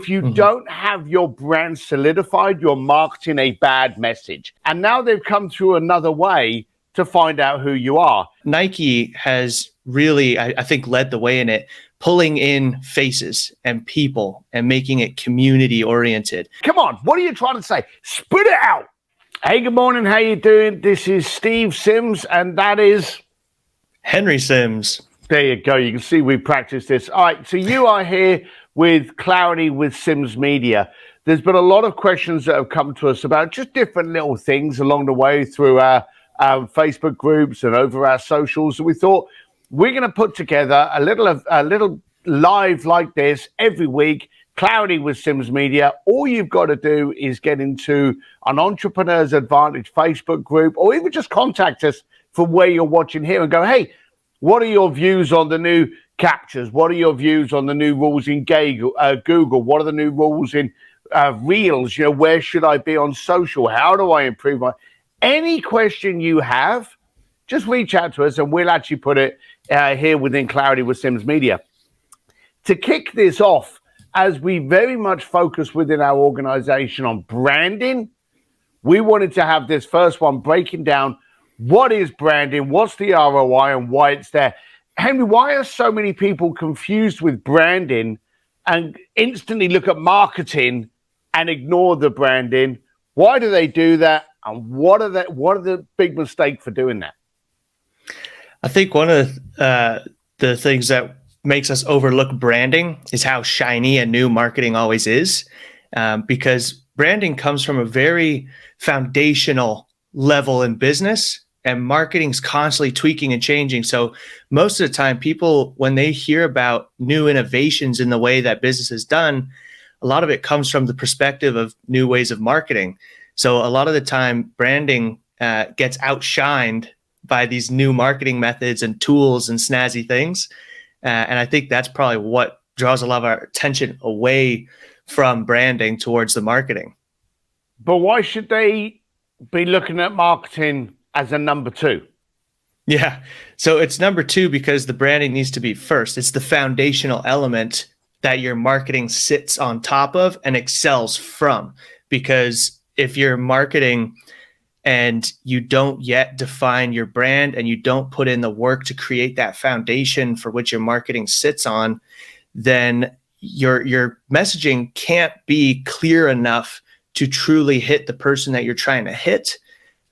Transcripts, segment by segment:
If you don't have your brand solidified, you're marketing a bad message. And now they've come through another way to find out who you are. Nike has really, I think, led the way in it, pulling in faces and people and making it community oriented. Come on, what are you trying to say? Spit it out. Hey, good morning. How you doing? This is Steve Sims, and that is Henry Sims. There you go. You can see we practiced this. All right, so you are here with Clarity with Sims Media. There's been a lot of questions that have come to us about just different little things along the way through our Facebook groups and over our socials. So we thought we're going to put together a little live like this every week. Clarity with Sims Media. All you've got to do is get into an Entrepreneur's Advantage Facebook group, or even just contact us from where you're watching here and go, hey, what are your views on the new captures? What are your views on the new rules in Google? What are the new rules in Reels? You know, where should I be on social? How do I improve my... Any question you have, just reach out to us and we'll actually put it here within Clarity with Sims Media. To kick this off, as we very much focus within our organization on branding, we wanted to have this first one breaking down what is branding, what's the ROI, and why it's there. Henry, why are so many people confused with branding and instantly look at marketing and ignore the branding? Why do they do that? And what are the big mistakes for doing that? I think one of the things that makes us overlook branding is how shiny and new marketing always is, because branding comes from a very foundational level in business, and marketing's constantly tweaking and changing. So most of the time, people, when they hear about new innovations in the way that business is done, a lot of it comes from the perspective of new ways of marketing. So a lot of the time, branding gets outshined by these new marketing methods and tools and snazzy things. And I think that's probably what draws a lot of our attention away from branding towards the marketing. But why should they be looking at marketing as a number two? Yeah. So it's number two because the branding needs to be first. It's the foundational element that your marketing sits on top of and excels from. Because if you're marketing and you don't yet define your brand and you don't put in the work to create that foundation for which your marketing sits on, then your messaging can't be clear enough to truly hit the person that you're trying to hit.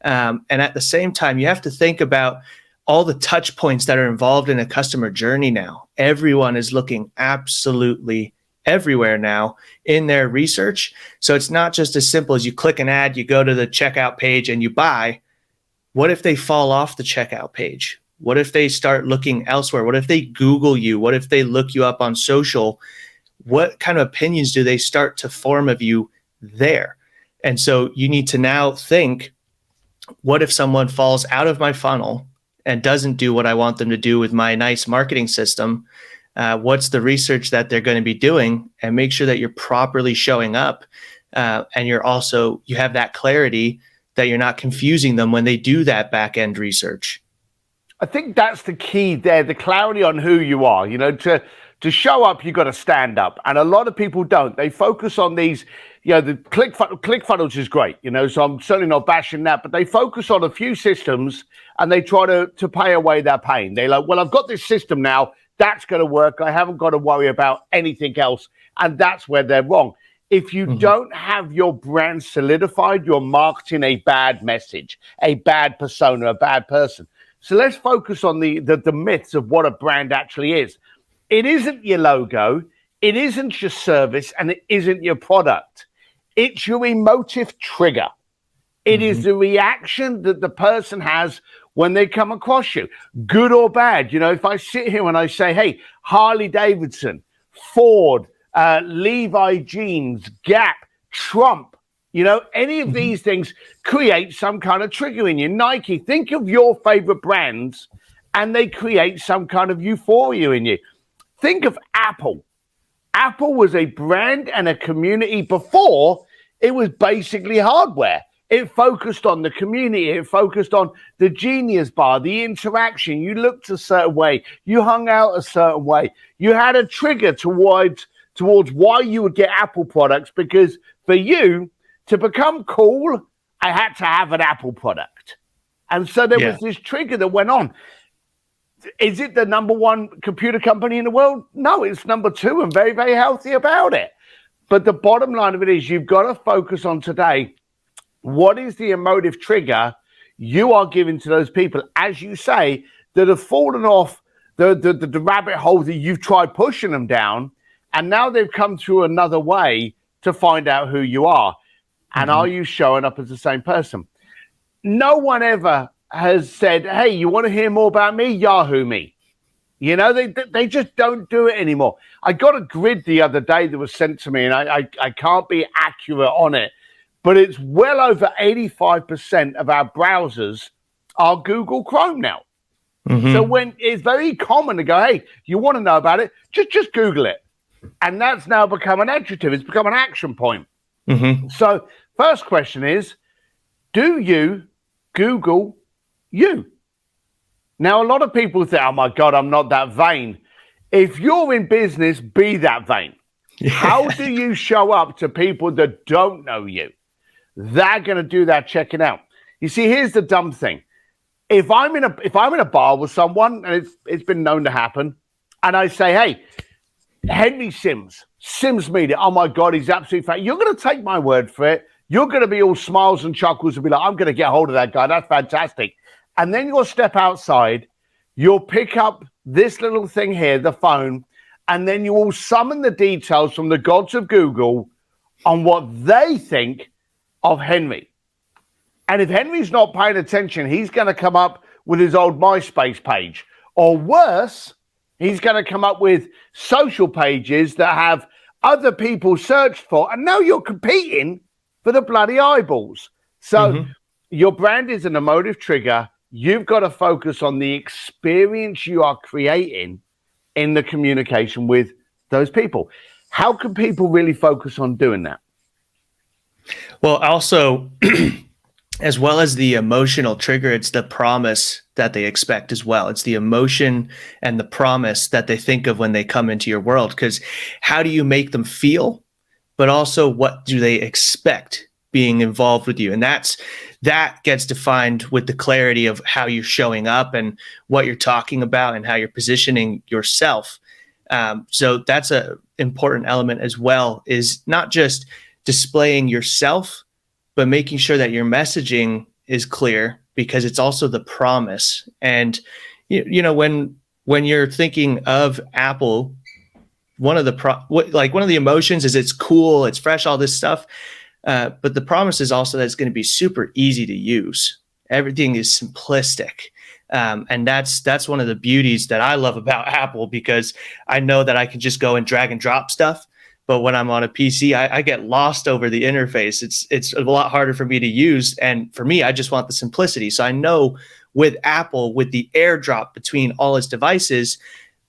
And at the same time, you have to think about all the touch points that are involved in a customer journey now. Everyone is looking absolutely everywhere now in their research. So it's not just as simple as you click an ad, you go to the checkout page and you buy. What if they fall off the checkout page? What if they start looking elsewhere? What if they Google you? What if they look you up on social? What kind of opinions do they start to form of you there? And so you need to now think, what if someone falls out of my funnel and doesn't do what I want them to do with my nice marketing system? What's the research that they're going to be doing, and make sure that you're properly showing up. And you have that clarity that you're not confusing them when they do that back end research. I think that's the key there, the clarity on who you are. You know, to show up, you got to stand up. And a lot of people don't. They focus on these, you know, the click funnels is great, you know, so I'm certainly not bashing that, but they focus on a few systems and they try to pay away their pain. They're like, well, I've got this system now. That's going to work. I haven't got to worry about anything else. And that's where they're wrong. If you don't have your brand solidified, you're marketing a bad message, a bad persona, a bad person. So let's focus on the myths of what a brand actually is. It isn't your logo. It isn't your service, and it isn't your product. It's your emotive trigger. It is the reaction that the person has when they come across you, good or bad. You know, if I sit here and I say, hey, Harley Davidson, Ford, Levi jeans, Gap, Trump, you know, any of these things create some kind of trigger in you. Nike, think of your favorite brands and they create some kind of euphoria in you. Think of Apple. Apple was a brand and a community before it was basically hardware. It focused on the community. It focused on the Genius Bar, the interaction. You looked a certain way. You hung out a certain way. You had a trigger towards towards why you would get Apple products, because for you to become cool, I had to have an Apple product. And so there was this trigger that went on. Is it the number one computer company in the world? No, it's number two, and very, very healthy about it. But the bottom line of it is you've got to focus on today. What is the emotive trigger you are giving to those people, as you say, that have fallen off the rabbit hole that you've tried pushing them down, and now they've come through another way to find out who you are. And are you showing up as the same person? No one ever has said, hey, you want to hear more about me? Yahoo me. You know, they just don't do it anymore. I got a grid the other day that was sent to me, and I can't be accurate on it, but it's well over 85% of our browsers are Google Chrome now. So when it's very common to go, hey, you want to know about it? Just Google it. And that's now become an adjective. It's become an action point. So first question is, do you Google you? Now, a lot of people say, oh my God, I'm not that vain. If you're in business, be that vain. How do you show up to people that don't know you? They're going to do that checking out. You see, here's the dumb thing. If I'm in a bar with someone, and it's been known to happen, and I say, hey, Henry Sims Media, oh my God, he's absolutely fat. You're going to take my word for it. You're going to be all smiles and chuckles and be like, I'm going to get hold of that guy. That's fantastic. And then you'll step outside, you'll pick up this little thing here, the phone, and then you will summon the details from the gods of Google on what they think of Henry. And if Henry's not paying attention, he's going to come up with his old MySpace page. Or worse, he's going to come up with social pages that have other people searched for. And now you're competing for the bloody eyeballs. So your brand is an emotive trigger. You've got to focus on the experience you are creating in the communication with those people. How can people really focus on doing that? Well, also, as well as the emotional trigger, it's the promise that they expect as well. It's the emotion and the promise that they think of when they come into your world. Because how do you make them feel? But also, what do they expect being involved with you? And that gets defined with the clarity of how you're showing up and what you're talking about and how you're positioning yourself. So that's an important element as well, is not just displaying yourself, but making sure that your messaging is clear, because it's also the promise. And, you know, when you're thinking of Apple, one of the emotions is it's cool, it's fresh, all this stuff. But the promise is also that it's going to be super easy to use. Everything is simplistic. And that's one of the beauties that I love about Apple, because I know that I can just go and drag and drop stuff. But when I'm on a PC, I get lost over the interface. It's a lot harder for me to use. And for me, I just want the simplicity. So I know with Apple, with the AirDrop between all its devices,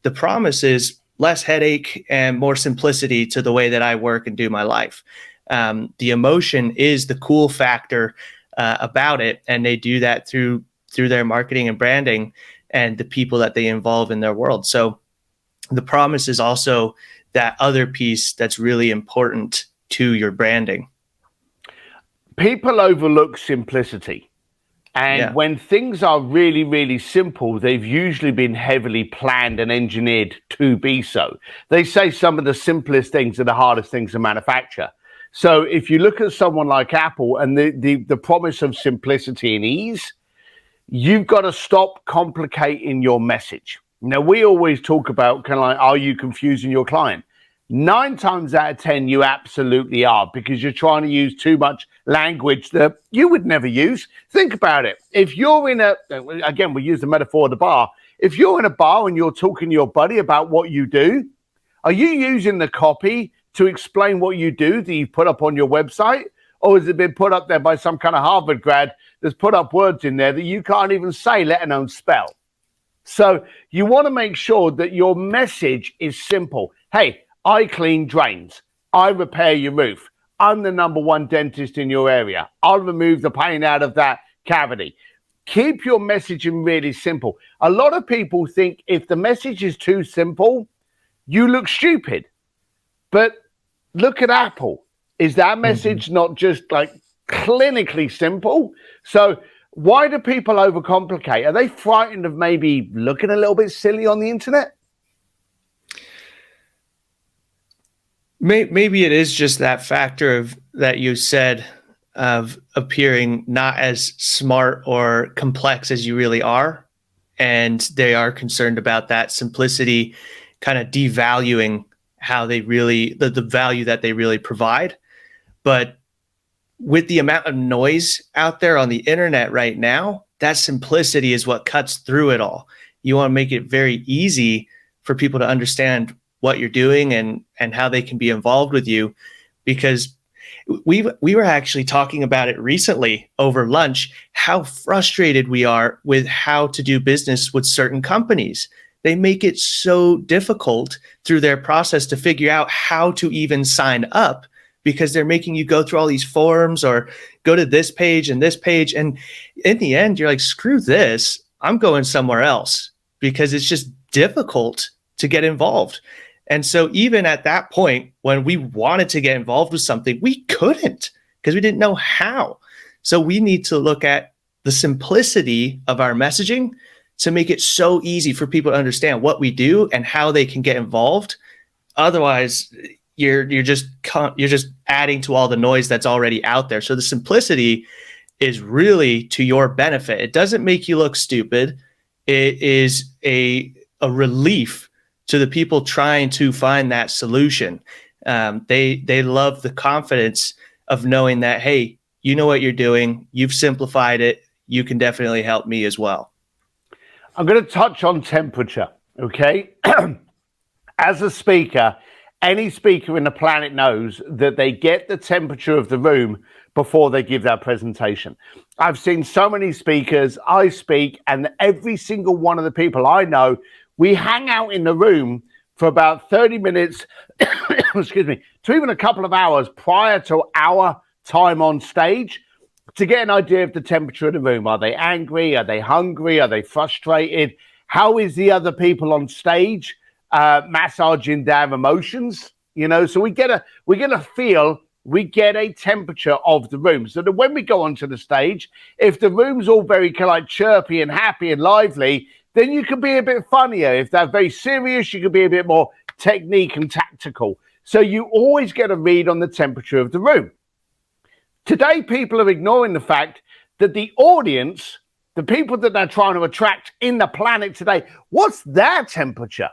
the promise is less headache and more simplicity to the way that I work and do my life. The emotion is the cool factor about it, and they do that through their marketing and branding and the people that they involve in their world. So the promise is also that other piece that's really important to your branding. People overlook simplicity. And when things are really, really simple, they've usually been heavily planned and engineered to be so. They say some of the simplest things are the hardest things to manufacture. So if you look at someone like Apple and the promise of simplicity and ease, you've got to stop complicating your message. Now, we always talk about kind of like, are you confusing your client? 9 times out of 10, you absolutely are, because you're trying to use too much language that you would never use. Think about it. If you're in again, we use the metaphor of the bar. If you're in a bar and you're talking to your buddy about what you do, are you using the copy to explain what you do that you put up on your website? Or has it been put up there by some kind of Harvard grad that's put up words in there that you can't even say, let alone spell? So you want to make sure that your message is simple. Hey, I clean drains. I repair your roof. I'm the #1 dentist in your area. I'll remove the pain out of that cavity. Keep your messaging really simple. A lot of people think if the message is too simple, you look stupid. But look at Apple. Is that message not just like clinically simple? So why do people overcomplicate? Are they frightened of maybe looking a little bit silly on the internet? Maybe it is just that factor of that you said of appearing not as smart or complex as you really are. And they are concerned about that simplicity kind of devaluing how they really, the value that they really provide. But with the amount of noise out there on the internet right now, that simplicity is what cuts through it all. You want to make it very easy for people to understand what you're doing and how they can be involved with you, because we were actually talking about it recently over lunch, how frustrated we are with how to do business with certain companies. They make it so difficult through their process to figure out how to even sign up, because they're making you go through all these forms or go to this page and this page. And in the end, you're like, screw this, I'm going somewhere else, because it's just difficult to get involved. And so even at that point, when we wanted to get involved with something, we couldn't, because we didn't know how. So we need to look at the simplicity of our messaging to make it so easy for people to understand what we do and how they can get involved. Otherwise, you're just adding to all the noise that's already out there. So the simplicity is really to your benefit. It doesn't make you look stupid. It is a relief to the people trying to find that solution. They love the confidence of knowing that, hey, you know what you're doing. You've simplified it. You can definitely help me as well. I'm going to touch on temperature, okay? As a speaker, any speaker in the planet knows that they get the temperature of the room before they give their presentation. I've seen so many speakers, I speak, and every single one of the people I know, we hang out in the room for about 30 minutes, excuse me, to even a couple of hours prior to our time on stage to get an idea of the temperature of the room. Are they angry? Are they hungry? Are they frustrated? How is the other people on stage massaging their emotions? You know, so we get a feel, we get a temperature of the room, so that when we go onto the stage, if the room's all very kind of like chirpy and happy and lively, then you can be a bit funnier. If they're very serious, you can be a bit more technique and tactical. So you always get a read on the temperature of the room. Today, people are ignoring the fact that the audience, the people that they're trying to attract in the planet today, what's their temperature?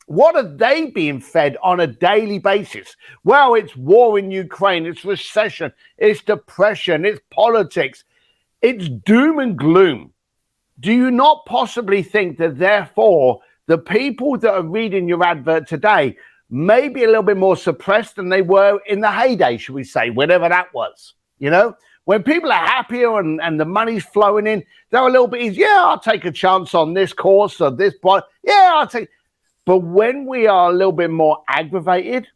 What are they being fed on a daily basis? Well, it's war in Ukraine, it's recession, it's depression, it's politics, it's doom and gloom. Do you not possibly think that therefore the people that are reading your advert today may be a little bit more suppressed than they were in the heyday, should we say, whenever that was? You know, when people are happier and the money's flowing in, they're a little bit easier. Yeah, I'll take a chance on this course or this point. Yeah, I'll take. But when we are a little bit more aggravated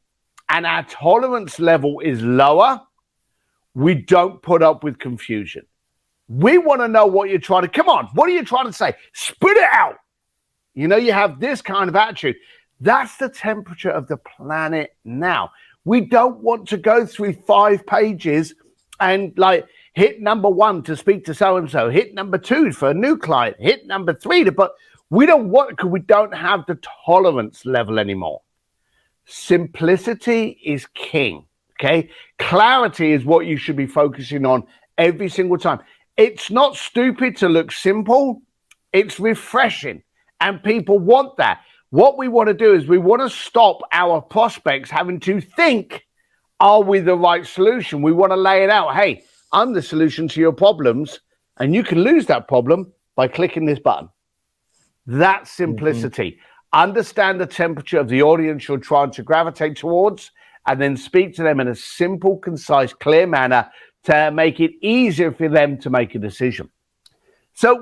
and our tolerance level is lower, we don't put up with confusion. We want to know what you're trying to, come on, what are you trying to say? Spit it out. You know, you have this kind of attitude. That's the temperature of the planet now. We don't want to go through 5 pages and like hit number 1 to speak to so-and-so, hit number 2 for a new client, hit number 3 to, but we don't want, because we don't have the tolerance level anymore. Simplicity is king, okay? Clarity is what you should be focusing on every single time. It's not stupid to look simple. It's refreshing. And people want that. What we want to do is we want to stop our prospects having to think, are we the right solution? We want to lay it out. Hey, I'm the solution to your problems. And you can lose that problem by clicking this button. That's simplicity. Understand the temperature of the audience you're trying to gravitate towards, and then speak to them in a simple, concise, clear manner to make it easier for them to make a decision. So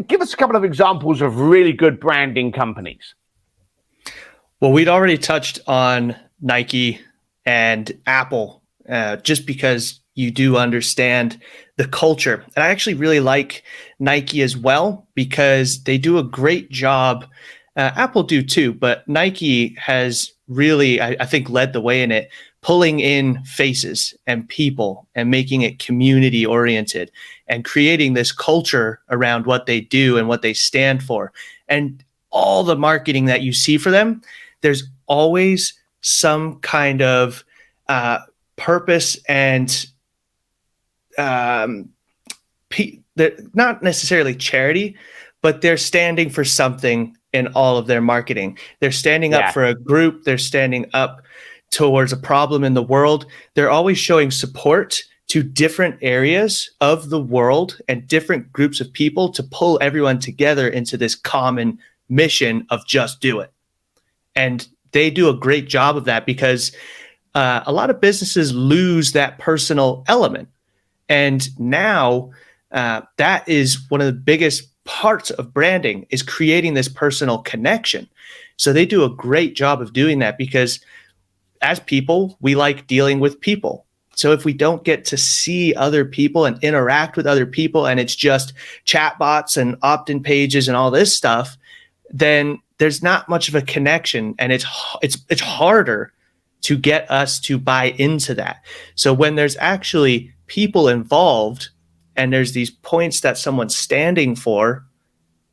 give us a couple of examples of really good branding companies. Well, we'd already touched on Nike and Apple, just because you do understand the culture. And I actually really like Nike as well, because they do a great job Apple do too, but Nike has really, I think, led the way in it, pulling in faces and people and making it community oriented and creating this culture around what they do and what they stand for. And all the marketing that you see for them, there's always some kind of purpose and not necessarily charity, but they're standing for something in all of their marketing. They're standing up for a group. They're standing up towards a problem in the world. They're always showing support to different areas of the world and different groups of people to pull everyone together into this common mission of just do it. And they do a great job of that, because a lot of businesses lose that personal element. And now that is one of the biggest parts of branding, is creating this personal connection. So they do a great job of doing that, because as people, we like dealing with people. So if we don't get to see other people and interact with other people, and it's just chatbots and opt-in pages and all this stuff, then there's not much of a connection, and it's harder to get us to buy into that. So when there's actually people involved and there's these points that someone's standing for,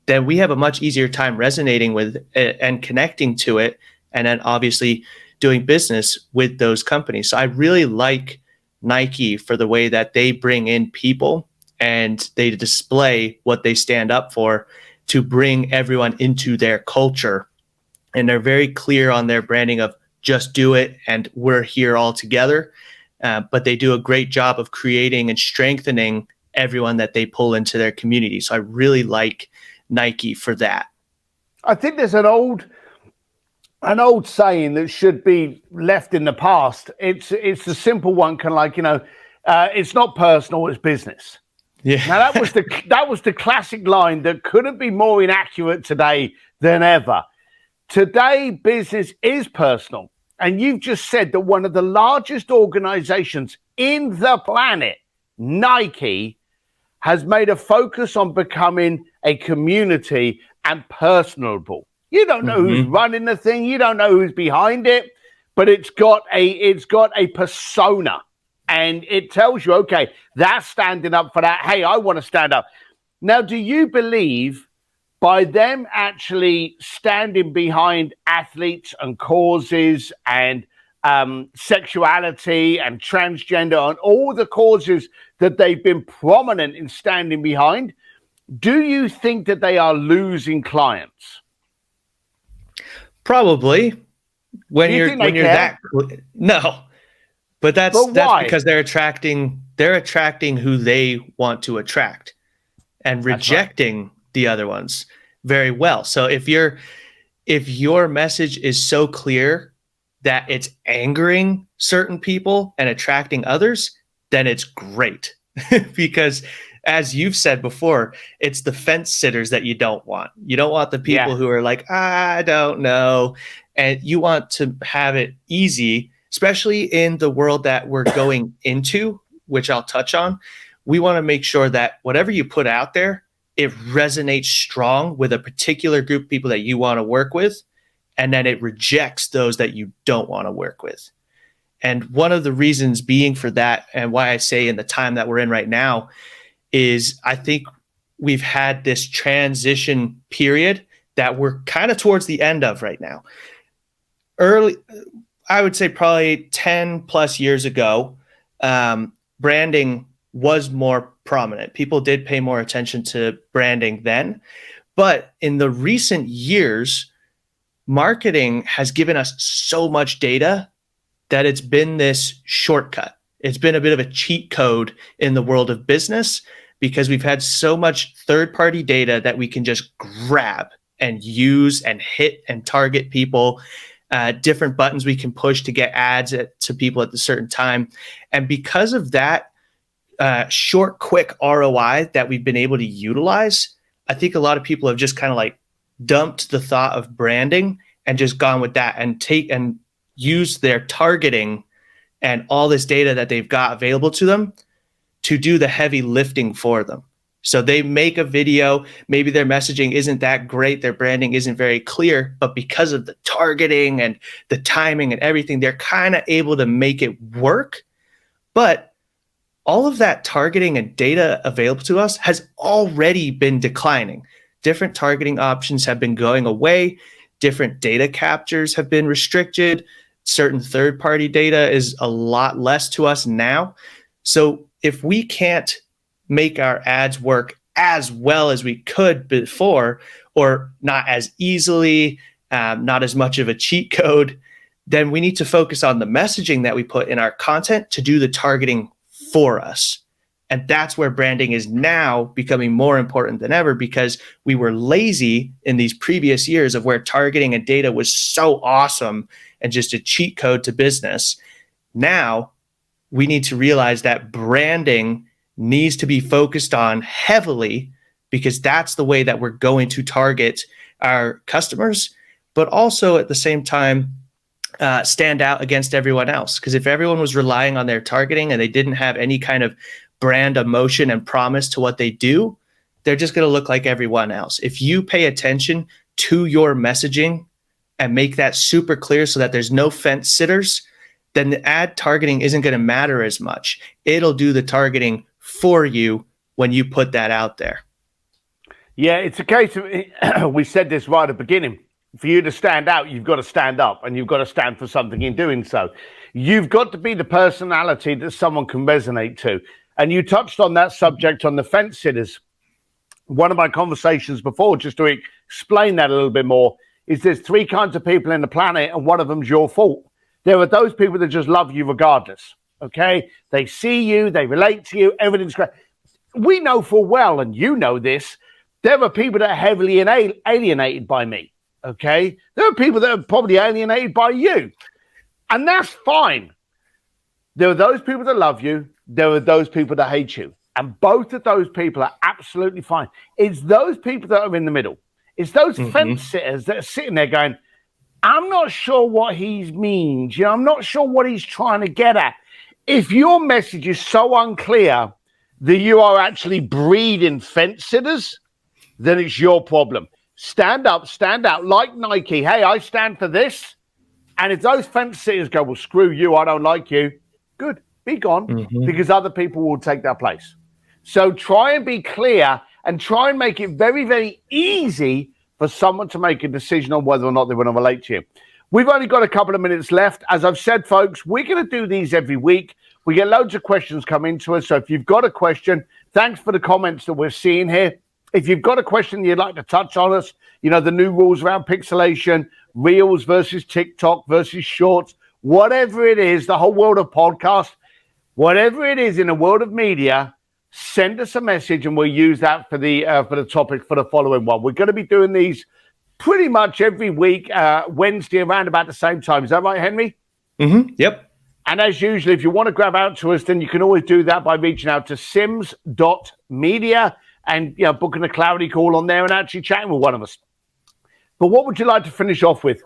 then we have a much easier time resonating with it and connecting to it, and then obviously doing business with those companies. So I really like Nike for the way that they bring in people and they display what they stand up for to bring everyone into their culture. And they're very clear on their branding of just do it and we're here all together. But they do a great job of creating and strengthening everyone that they pull into their community. So I really like Nike for that. I think there's an old saying that should be left in the past. It's the simple one, kind of like, it's not personal, it's business. Yeah. Now that was the classic line that couldn't be more inaccurate today than ever. Today, business is personal. And you've just said that one of the largest organizations in the planet, Nike, has made a focus on becoming a community and personable. You don't know who's running the thing. You don't know who's behind it, but it's got a persona, and it tells you, okay, that's standing up for that. Hey, I want to stand up. Now, do you believe by them actually standing behind athletes and causes and sexuality and transgender and all the causes that they've been prominent in standing behind, do you think that they are losing clients? Probably. When you're that, no, but that's because they're attracting who they want to attract and rejecting the other ones very well. So if your message is so clear that it's angering certain people and attracting others, then it's great. Because as you've said before, it's the fence sitters that you don't want. You don't want the people who are like, I don't know. And you want to have it easy, especially in the world that we're going into, which I'll touch on. We want to make sure that whatever you put out there, it resonates strong with a particular group of people that you want to work with, and then it rejects those that you don't want to work with. And one of the reasons being for that, and why I say in the time that we're in right now, is I think we've had this transition period that we're kind of towards the end of right now. Early, I would say probably 10 plus years ago, branding was more prominent. People did pay more attention to branding then. But in the recent years, marketing has given us so much data that it's been this shortcut. It's been a bit of a cheat code in the world of business, because we've had so much third-party data that we can just grab and use and hit and target people, different buttons we can push to get ads to people at a certain time. And because of that short, quick ROI that we've been able to utilize, I think a lot of people have just kind of like dumped the thought of branding and just gone with that and used their targeting and all this data that they've got available to them to do the heavy lifting for them. So they make a video, maybe their messaging isn't that great, their branding isn't very clear, but because of the targeting and the timing and everything, they're kind of able to make it work. But all of that targeting and data available to us has already been declining. Different targeting options have been going away. Different data captures have been restricted. Certain third-party data is a lot less to us now. So if we can't make our ads work as well as we could before, or not as easily, not as much of a cheat code, then we need to focus on the messaging that we put in our content to do the targeting for us. And that's where branding is now becoming more important than ever, because we were lazy in these previous years of where targeting and data was so awesome and just a cheat code to business. Now we need to realize that branding needs to be focused on heavily, because that's the way that we're going to target our customers, but also at the same time stand out against everyone else. Because if everyone was relying on their targeting and they didn't have any kind of brand emotion and promise to what they do, they're just going to look like everyone else. If you pay attention to your messaging and make that super clear so that there's no fence sitters, then the ad targeting isn't going to matter as much. It'll do the targeting for you when you put that out there. Yeah, it's a case of, we said this right at the beginning, for you to stand out, you've got to stand up, and you've got to stand for something in doing so. You've got to be the personality that someone can resonate to. And you touched on that subject on the fence sitters. One of my conversations before, just to explain that a little bit more, is there's three kinds of people in the planet, and one of them's your fault. There are those people that just love you regardless, okay? They see you, they relate to you, everything's great. We know full well, and you know this, there are people that are heavily alienated by me, okay? There are people that are probably alienated by you, and that's fine. There are those people that love you, there are those people that hate you, and both of those people are absolutely fine. It's those people that are in the middle. It's those fence sitters that are sitting there going, I'm not sure what he means. You know, I'm not sure what he's trying to get at. If your message is so unclear that you are actually breeding fence sitters, then it's your problem. Stand up, stand out like Nike. Hey, I stand for this. And if those fence sitters go, well, screw you, I don't like you, good, be gone, because other people will take their place. So try and be clear and try and make it very, very easy for someone to make a decision on whether or not they want to relate to you. We've only got a couple of minutes left. As I've said, folks, we're going to do these every week. We get loads of questions come into us. So if you've got a question, thanks for the comments that we're seeing here. If you've got a question you'd like to touch on us, you know, the new rules around pixelation, Reels versus TikTok versus Shorts, whatever it is, the whole world of podcast, whatever it is in the world of media, send us a message and we'll use that for the topic for the following one. We're going to be doing these pretty much every week, Wednesday around about the same time. Is that right, Henry? Yep. And as usual, if you want to grab out to us, then you can always do that by reaching out to sims.media and, you know, booking a clarity call on there and actually chatting with one of us. But what would you like to finish off with?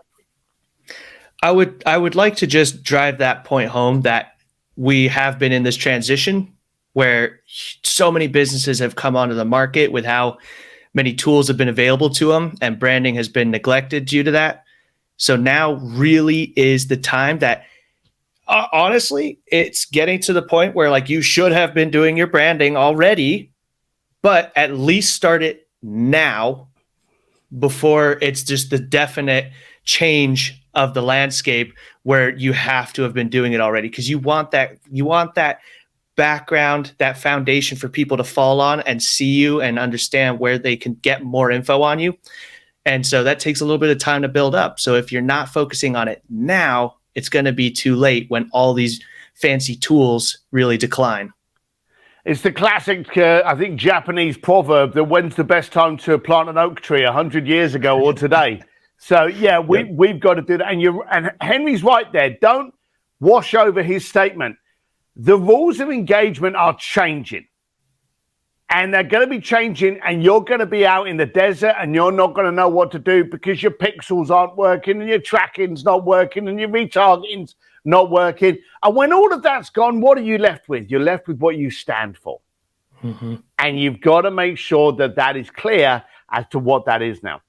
I would like to just drive that point home that we have been in this transition where so many businesses have come onto the market with how many tools have been available to them, and branding has been neglected due to that. So now really is the time that, honestly, it's getting to the point where, like, you should have been doing your branding already, but at least start it now before it's just the definite change of the landscape where you have to have been doing it already, because you want that background, that foundation for people to fall on and see you and understand where they can get more info on you. And so that takes a little bit of time to build up. So if you're not focusing on it now, it's going to be too late when all these fancy tools really decline. It's the classic, I think, Japanese proverb that when's the best time to plant an oak tree, 100 years ago or today? So, yeah, we've got to do that. And Henry's right there. Don't wash over his statement. The rules of engagement are changing. And they're going to be changing, and you're going to be out in the desert and you're not going to know what to do because your pixels aren't working and your tracking's not working and your retargeting's not working. And when all of that's gone, what are you left with? You're left with what you stand for. And you've got to make sure that that is clear as to what that is now.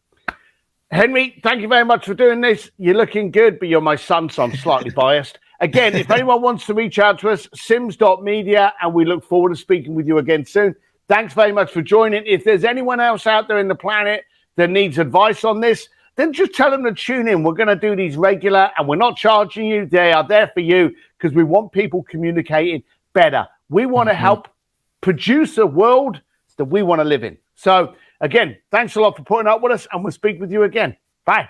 Henry, thank you very much for doing this. You're looking good, but you're my son, so I'm slightly biased. Again, if anyone wants to reach out to us, sims.media, and we look forward to speaking with you again soon. Thanks very much for joining. If there's anyone else out there in the planet that needs advice on this, then just tell them to tune in. We're going to do these regular, and we're not charging you. They are there for you because we want people communicating better. We want to help produce a world that we want to live in. So, again, thanks a lot for putting up with us, and we'll speak with you again. Bye.